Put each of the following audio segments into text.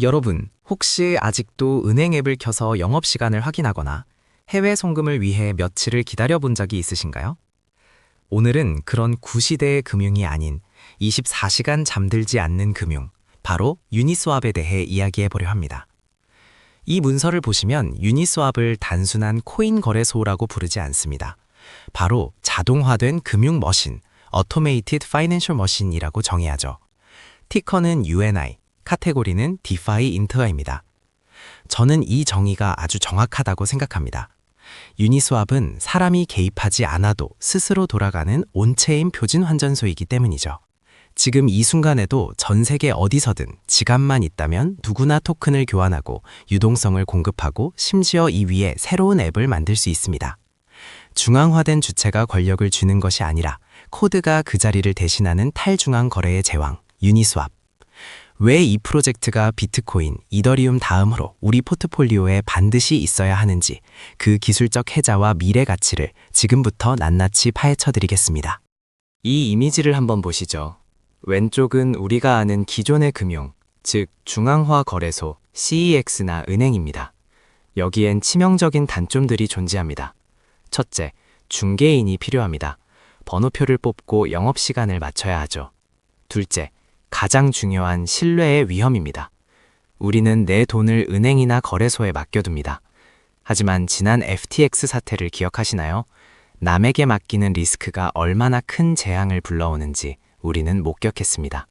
여러분, 혹시 아직도 은행 앱을 켜서 영업시간을 확인하거나 해외 송금을 위해 며칠을 기다려 본 적이 있으신가요? 오늘은 그런 구시대의 금융이 아닌 24시간 잠들지 않는 금융, 바로 유니스왑에 대해 이야기해 보려 합니다. 이 문서를 보시면 유니스왑을 단순한 코인 거래소라고 부르지 않습니다. 바로 자동화된 금융 머신, Automated Financial Machine이라고 정의하죠. 티커는 UNI, 카테고리는 디파이 인트라입니다. 저는 이 정의가 아주 정확하다고 생각합니다. 유니스왑은 사람이 개입하지 않아도 스스로 돌아가는 온체인 표준 환전소이기 때문이죠. 지금 이 순간에도 전 세계 어디서든 지갑만 있다면 누구나 토큰을 교환하고 유동성을 공급하고 심지어 이 위에 새로운 앱을 만들 수 있습니다. 중앙화된 주체가 권력을 쥐는 것이 아니라 코드가 그 자리를 대신하는 탈중앙 거래의 제왕, 유니스왑. 왜 이 프로젝트가 비트코인, 이더리움 다음으로 우리 포트폴리오에 반드시 있어야 하는지 그 기술적 혜자와 미래 가치를 지금부터 낱낱이 파헤쳐 드리겠습니다. 이 이미지를 한번 보시죠. 왼쪽은 우리가 아는 기존의 금융, 즉 중앙화 거래소, CEX나 은행입니다. 여기엔 치명적인 단점들이 존재합니다. 첫째, 중개인이 필요합니다. 번호표를 뽑고 영업시간을 맞춰야 하죠. 둘째, 가장 중요한 신뢰의 위험입니다. 우리는 내 돈을 은행이나 거래소에 맡겨둡니다. 하지만 지난 FTX 사태를 기억하시나요? 남에게 맡기는 리스크가 얼마나 큰 재앙을 불러오는지 우리는 목격했습니다.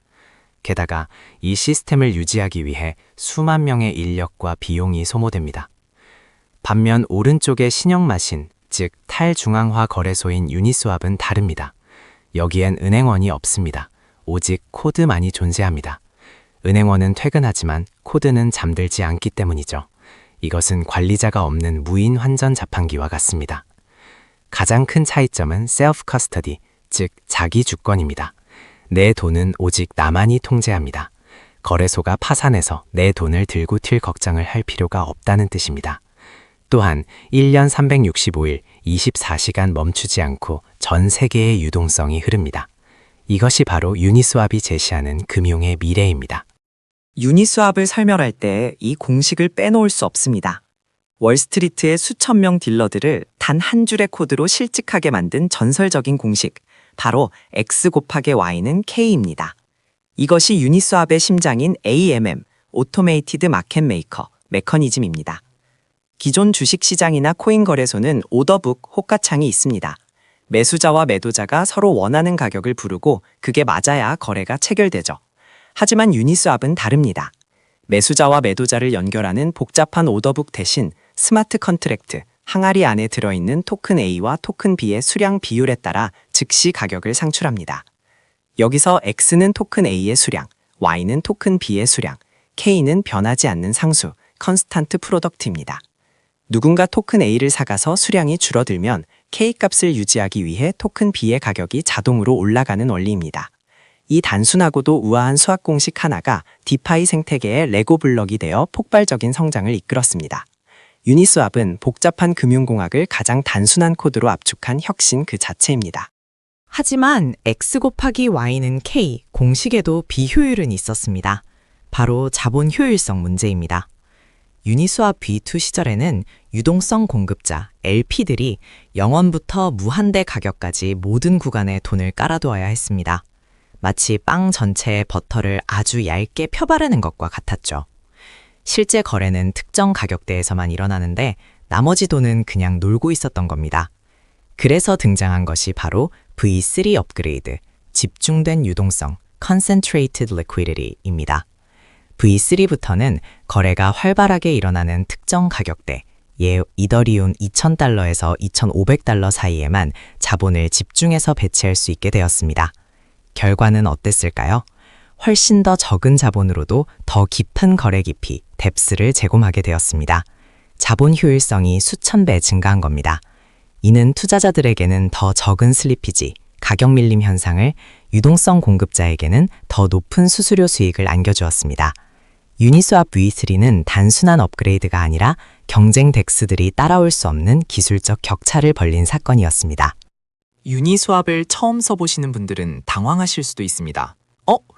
게다가 이 시스템을 유지하기 위해 수만 명의 인력과 비용이 소모됩니다. 반면 오른쪽의 신형마신, 즉 탈중앙화 거래소인 유니스왑은 다릅니다. 여기엔 은행원이 없습니다. 오직 코드만이 존재합니다. 은행원은 퇴근하지만 코드는 잠들지 않기 때문이죠. 이것은 관리자가 없는 무인 환전 자판기와 같습니다. 가장 큰 차이점은 셀프 커스터디, 즉 자기 주권입니다. 내 돈은 오직 나만이 통제합니다. 거래소가 파산해서 내 돈을 들고 튈 걱정을 할 필요가 없다는 뜻입니다. 또한 1년 365일 24시간 멈추지 않고 전 세계의 유동성이 흐릅니다. 이것이 바로 유니스왑이 제시하는 금융의 미래입니다. 유니스왑을 설명할 때 이 공식을 빼놓을 수 없습니다. 월스트리트의 수천 명 딜러들을 단 한 줄의 코드로 실직하게 만든 전설적인 공식, 바로 X 곱하기 Y는 K입니다. 이것이 유니스왑의 심장인 AMM, 오토메이티드 마켓 메이커, 메커니즘입니다. 기존 주식시장이나 코인 거래소는 오더북, 호가창이 있습니다. 매수자와 매도자가 서로 원하는 가격을 부르고 그게 맞아야 거래가 체결되죠. 하지만 유니스왑은 다릅니다. 매수자와 매도자를 연결하는 복잡한 오더북 대신 스마트 컨트랙트, 항아리 안에 들어있는 토큰 A와 토큰 B의 수량 비율에 따라 즉시 가격을 상출합니다. 여기서 X는 토큰 A의 수량, Y는 토큰 B의 수량, K는 변하지 않는 상수, 컨스탄트 프로덕트입니다. 누군가 토큰 A를 사가서 수량이 줄어들면 K값을 유지하기 위해 토큰 B의 가격이 자동으로 올라가는 원리입니다. 이 단순하고도 우아한 수학 공식 하나가 디파이 생태계의 레고 블럭이 되어 폭발적인 성장을 이끌었습니다. 유니스왑은 복잡한 금융공학을 가장 단순한 코드로 압축한 혁신 그 자체입니다. 하지만 X 곱하기 Y는 K 공식에도 비효율은 있었습니다. 바로 자본 효율성 문제입니다. 유니스왑 V2 시절에는 유동성 공급자, LP들이 0원부터 무한대 가격까지 모든 구간에 돈을 깔아두어야 했습니다. 마치 빵 전체에 버터를 아주 얇게 펴바르는 것과 같았죠. 실제 거래는 특정 가격대에서만 일어나는데 나머지 돈은 그냥 놀고 있었던 겁니다. 그래서 등장한 것이 바로 V3 업그레이드, 집중된 유동성, Concentrated Liquidity입니다. V3부터는 거래가 활발하게 일어나는 특정 가격대, 이더리움 2,000달러에서 2,500달러 사이에만 자본을 집중해서 배치할 수 있게 되었습니다. 결과는 어땠을까요? 훨씬 더 적은 자본으로도 더 깊은 거래 깊이, 뎁스를 제공하게 되었습니다. 자본 효율성이 수천 배 증가한 겁니다. 이는 투자자들에게는 더 적은 슬리피지, 가격 밀림 현상을, 유동성 공급자에게는 더 높은 수수료 수익을 안겨주었습니다. 유니스왑 V3는 단순한 업그레이드가 아니라 경쟁 덱스들이 따라올 수 없는 기술적 격차를 벌린 사건이었습니다. 유니스왑을 처음 써보시는 분들은 당황하실 수도 있습니다.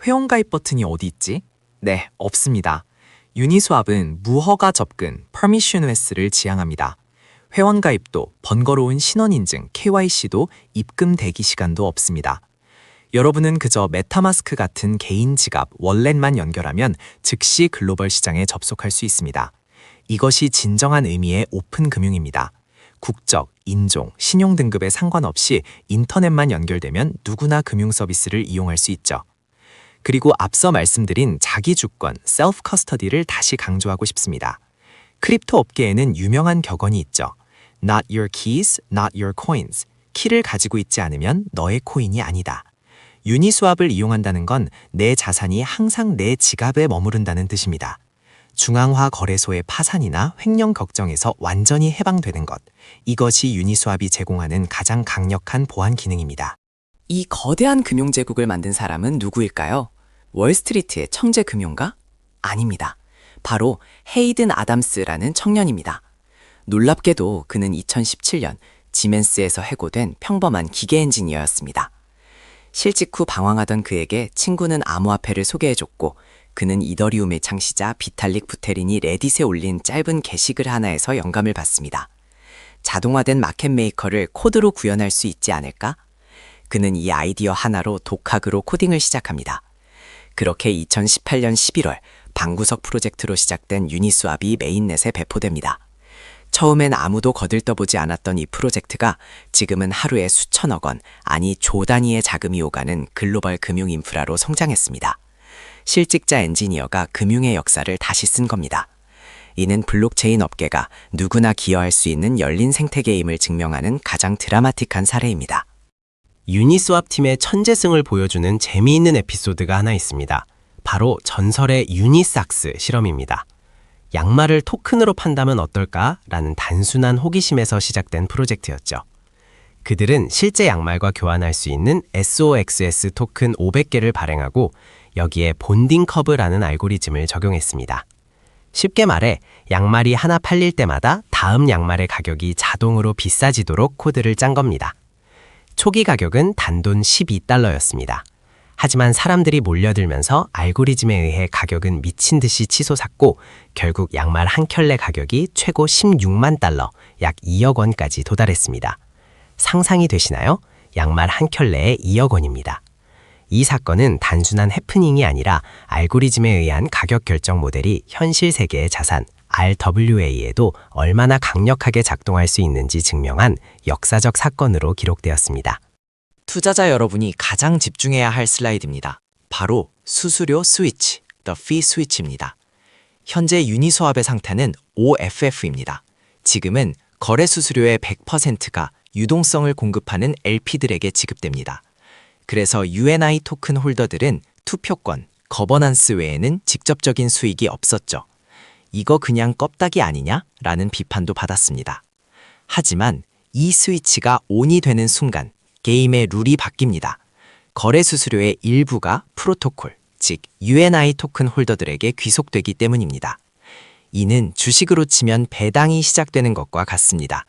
회원가입 버튼이 어디 있지? 네, 없습니다. 유니스왑은 무허가 접근 (permissionless를) 지향합니다. 회원 가입도 번거로운 신원인증 (KYC도) 입금 대기 시간도 없습니다. 여러분은 그저 메타마스크 같은 개인 지갑 (월렛만) 연결하면 즉시 글로벌 시장에 접속할 수 있습니다. 이것이 진정한 의미의 오픈 금융입니다. 국적, 인종, 신용 등급에 상관없이 인터넷만 연결되면 누구나 금융 서비스를 이용할 수 있죠. 그리고 앞서 말씀드린 자기 주권, 셀프 커스터디를 다시 강조하고 싶습니다. 크립토 업계에는 유명한 격언이 있죠. Not your keys, not your coins. 키를 가지고 있지 않으면 너의 코인이 아니다. 유니스왑을 이용한다는 건 내 자산이 항상 내 지갑에 머무른다는 뜻입니다. 중앙화 거래소의 파산이나 횡령 걱정에서 완전히 해방되는 것. 이것이 유니스왑이 제공하는 가장 강력한 보안 기능입니다. 이 거대한 금융제국을 만든 사람은 누구일까요? 월스트리트의 청재 금융가? 아닙니다. 바로 헤이든 아담스라는 청년입니다. 놀랍게도 그는 2017년 지멘스에서 해고된 평범한 기계 엔지니어였습니다. 실직 후 방황하던 그에게 친구는 암호화폐를 소개해줬고 그는 이더리움의 창시자 비탈릭 부테린이 레딧에 올린 짧은 게시글 하나에서 영감을 받습니다. 자동화된 마켓 메이커를 코드로 구현할 수 있지 않을까? 그는 이 아이디어 하나로 독학으로 코딩을 시작합니다. 그렇게 2018년 11월 방구석 프로젝트로 시작된 유니스왑이 메인넷에 배포됩니다. 처음엔 아무도 거들떠보지 않았던 이 프로젝트가 지금은 하루에 수천억 원, 아니 조 단위의 자금이 오가는 글로벌 금융 인프라로 성장했습니다. 실직자 엔지니어가 금융의 역사를 다시 쓴 겁니다. 이는 블록체인 업계가 누구나 기여할 수 있는 열린 생태계임을 증명하는 가장 드라마틱한 사례입니다. 유니스왑 팀의 천재승을 보여주는 재미있는 에피소드가 하나 있습니다. 바로 전설의 유니삭스 실험입니다. 양말을 토큰으로 판다면 어떨까? 라는 단순한 호기심에서 시작된 프로젝트였죠. 그들은 실제 양말과 교환할 수 있는 SOXS 토큰 500개를 발행하고 여기에 본딩 커브라는 알고리즘을 적용했습니다. 쉽게 말해 양말이 하나 팔릴 때마다 다음 양말의 가격이 자동으로 비싸지도록 코드를 짠 겁니다. 초기 가격은 단돈 12달러였습니다. 하지만 사람들이 몰려들면서 알고리즘에 의해 가격은 미친 듯이 치솟았고 결국 양말 한 켤레 가격이 최고 16만 달러, 약 2억 원까지 도달했습니다. 상상이 되시나요? 양말 한 켤레에 2억 원입니다. 이 사건은 단순한 해프닝이 아니라 알고리즘에 의한 가격 결정 모델이 현실 세계의 자산, RWA에도 얼마나 강력하게 작동할 수 있는지 증명한 역사적 사건으로 기록되었습니다. 투자자 여러분이 가장 집중해야 할 슬라이드입니다. 바로 수수료 스위치, The Fee Switch입니다. 현재 유니스왑의 상태는 OFF입니다. 지금은 거래 수수료의 100%가 유동성을 공급하는 LP들에게 지급됩니다. 그래서 UNI 토큰 홀더들은 투표권, 거버넌스 외에는 직접적인 수익이 없었죠. 이거 그냥 껍데기 아니냐? 라는 비판도 받았습니다. 하지만 이 스위치가 ON이 되는 순간 게임의 룰이 바뀝니다. 거래 수수료의 일부가 프로토콜, 즉 UNI 토큰 홀더들에게 귀속되기 때문입니다. 이는 주식으로 치면 배당이 시작되는 것과 같습니다.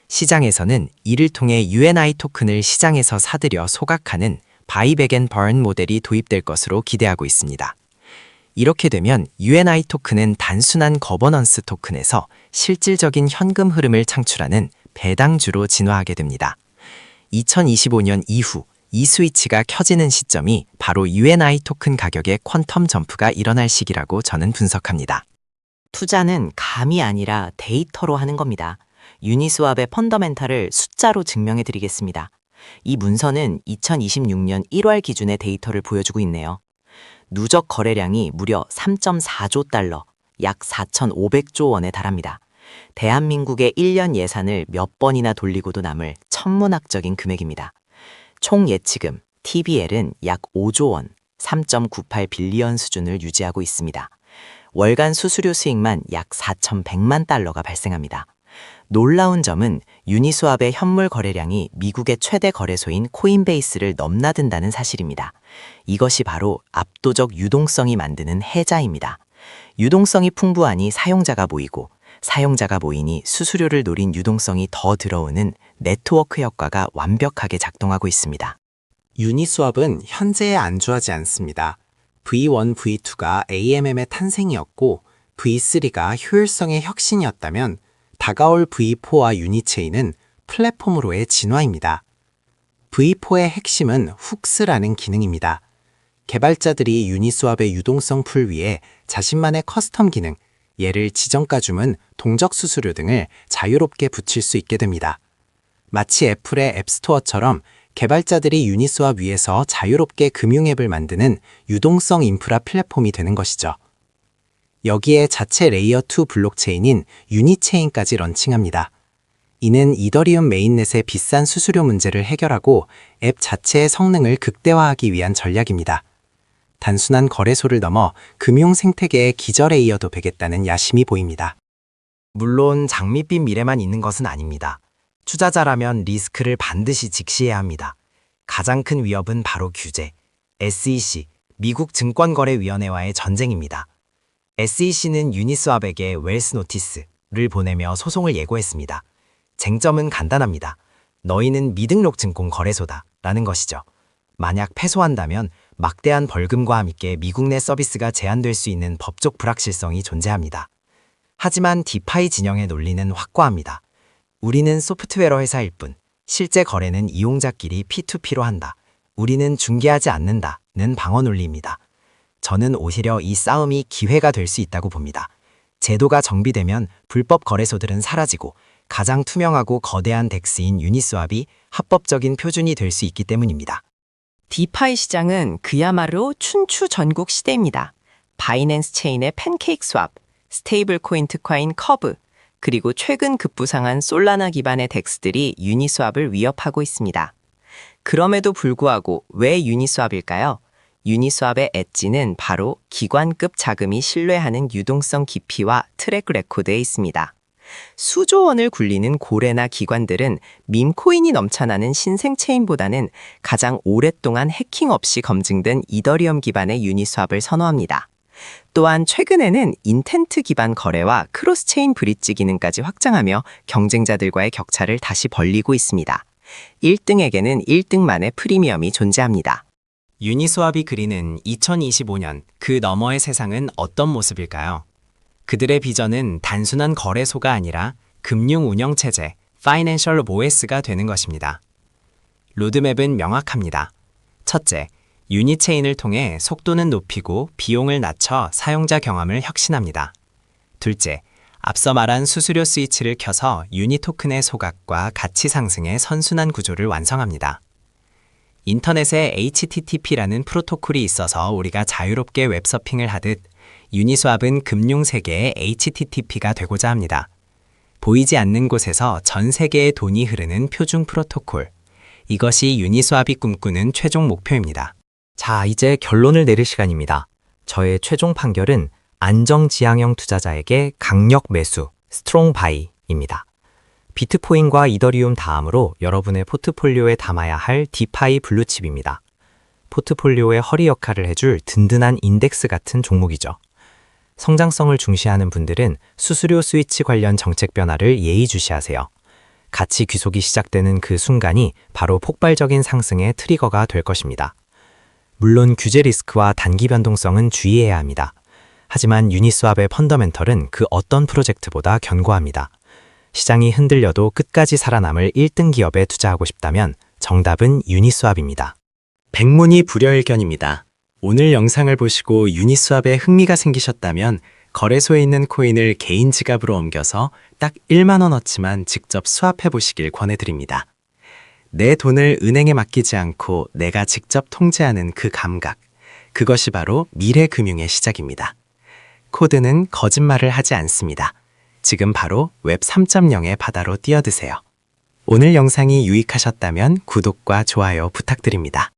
시장에서는 이를 통해 UNI 토큰을 시장에서 사들여 소각하는 바이백 앤 버른 모델이 도입될 것으로 기대하고 있습니다. 이렇게 되면 UNI 토큰은 단순한 거버넌스 토큰에서 실질적인 현금 흐름을 창출하는 배당주로 진화하게 됩니다. 2025년 이후 이 스위치가 켜지는 시점이 바로 UNI 토큰 가격의 퀀텀 점프가 일어날 시기라고 저는 분석합니다. 투자는 감이 아니라 데이터로 하는 겁니다. 유니스왑의 펀더멘탈을 숫자로 증명해 드리겠습니다. 이 문서는 2026년 1월 기준의 데이터를 보여주고 있네요. 누적 거래량이 무려 3.4조 달러, 약 4,500조 원에 달합니다. 대한민국의 1년 예산을 몇 번이나 돌리고도 남을 천문학적인 금액입니다. 총 예치금 TBL은 약 5조 원, 3.98 빌리언 수준을 유지하고 있습니다. 월간 수수료 수익만 약 4,100만 달러가 발생합니다. 놀라운 점은 유니스왑의 현물 거래량이 미국의 최대 거래소인 코인베이스를 넘나든다는 사실입니다. 이것이 바로 압도적 유동성이 만드는 해자입니다. 유동성이 풍부하니 사용자가 모이고 사용자가 모이니 수수료를 노린 유동성이 더 들어오는 네트워크 효과가 완벽하게 작동하고 있습니다. 유니스왑은 현재에 안주하지 않습니다. V1, V2가 AMM의 탄생이었고 V3가 효율성의 혁신이었다면 다가올 V4와 유니체인은 플랫폼으로의 진화입니다. V4의 핵심은 훅스라는 기능입니다. 개발자들이 유니스왑의 유동성 풀 위에 자신만의 커스텀 기능, 예를 지정가 주문, 동적 수수료 등을 자유롭게 붙일 수 있게 됩니다. 마치 애플의 앱스토어처럼 개발자들이 유니스왑 위에서 자유롭게 금융앱을 만드는 유동성 인프라 플랫폼이 되는 것이죠. 여기에 자체 레이어 2 블록체인인 유니체인까지 런칭합니다. 이는 이더리움 메인넷의 비싼 수수료 문제를 해결하고 앱 자체의 성능을 극대화하기 위한 전략입니다. 단순한 거래소를 넘어 금융 생태계의 기저 레이어도 되겠다는 야심이 보입니다. 물론 장밋빛 미래만 있는 것은 아닙니다. 투자자라면 리스크를 반드시 직시해야 합니다. 가장 큰 위협은 바로 규제, SEC, 미국 증권거래위원회와의 전쟁입니다. SEC는 유니스왑에게 웰스 노티스를 보내며 소송을 예고했습니다. 쟁점은 간단합니다. 너희는 미등록 증권 거래소다 라는 것이죠. 만약 패소한다면 막대한 벌금과 함께 미국 내 서비스가 제한될 수 있는 법적 불확실성이 존재합니다. 하지만 디파이 진영의 논리는 확고합니다. 우리는 소프트웨어 회사일 뿐, 실제 거래는 이용자끼리 P2P로 한다. 우리는 중개하지 않는다는 방어 논리입니다. 저는 오히려 이 싸움이 기회가 될 수 있다고 봅니다. 제도가 정비되면 불법 거래소들은 사라지고 가장 투명하고 거대한 덱스인 유니스왑이 합법적인 표준이 될 수 있기 때문입니다. 디파이 시장은 그야말로 춘추 전국 시대입니다. 바이낸스 체인의 팬케이크 스왑, 스테이블 코인 특화인 커브, 그리고 최근 급부상한 솔라나 기반의 덱스들이 유니스왑을 위협하고 있습니다. 그럼에도 불구하고 왜 유니스왑일까요? 유니스왑의 엣지는 바로 기관급 자금이 신뢰하는 유동성 깊이와 트랙 레코드에 있습니다. 수조 원을 굴리는 고래나 기관들은 밈코인이 넘쳐나는 신생 체인보다는 가장 오랫동안 해킹 없이 검증된 이더리움 기반의 유니스왑을 선호합니다. 또한 최근에는 인텐트 기반 거래와 크로스체인 브릿지 기능까지 확장하며 경쟁자들과의 격차를 다시 벌리고 있습니다. 1등에게는 1등만의 프리미엄이 존재합니다. 유니스왑이 그리는 2025년 그 너머의 세상은 어떤 모습일까요? 그들의 비전은 단순한 거래소가 아니라 금융 운영체제, Financial OS가 되는 것입니다. 로드맵은 명확합니다. 첫째, 유니체인을 통해 속도는 높이고 비용을 낮춰 사용자 경험을 혁신합니다. 둘째, 앞서 말한 수수료 스위치를 켜서 유니토큰의 소각과 가치 상승의 선순환 구조를 완성합니다. 인터넷에 HTTP라는 프로토콜이 있어서 우리가 자유롭게 웹서핑을 하듯 유니스왑은 금융 세계의 HTTP가 되고자 합니다. 보이지 않는 곳에서 전 세계의 돈이 흐르는 표준 프로토콜. 이것이 유니스왑이 꿈꾸는 최종 목표입니다. 자, 이제 결론을 내릴 시간입니다. 저의 최종 판결은 안정지향형 투자자에게 강력 매수, 스트롱 바이입니다. 비트코인과 이더리움 다음으로 여러분의 포트폴리오에 담아야 할 디파이 블루칩입니다. 포트폴리오의 허리 역할을 해줄 든든한 인덱스 같은 종목이죠. 성장성을 중시하는 분들은 수수료 스위치 관련 정책 변화를 예의주시하세요. 가치 귀속이 시작되는 그 순간이 바로 폭발적인 상승의 트리거가 될 것입니다. 물론 규제 리스크와 단기 변동성은 주의해야 합니다. 하지만 유니스왑의 펀더멘털은 그 어떤 프로젝트보다 견고합니다. 시장이 흔들려도 끝까지 살아남을 1등 기업에 투자하고 싶다면 정답은 유니스왑입니다. 백문이 불여일견입니다. 오늘 영상을 보시고 유니스왑에 흥미가 생기셨다면 거래소에 있는 코인을 개인 지갑으로 옮겨서 딱 1만 원어치만 직접 수합해 보시길 권해드립니다. 내 돈을 은행에 맡기지 않고 내가 직접 통제하는 그 감각, 그것이 바로 미래 금융의 시작입니다. 코드는 거짓말을 하지 않습니다. 지금 바로 웹 3.0의 바다로 뛰어드세요. 오늘 영상이 유익하셨다면 구독과 좋아요 부탁드립니다.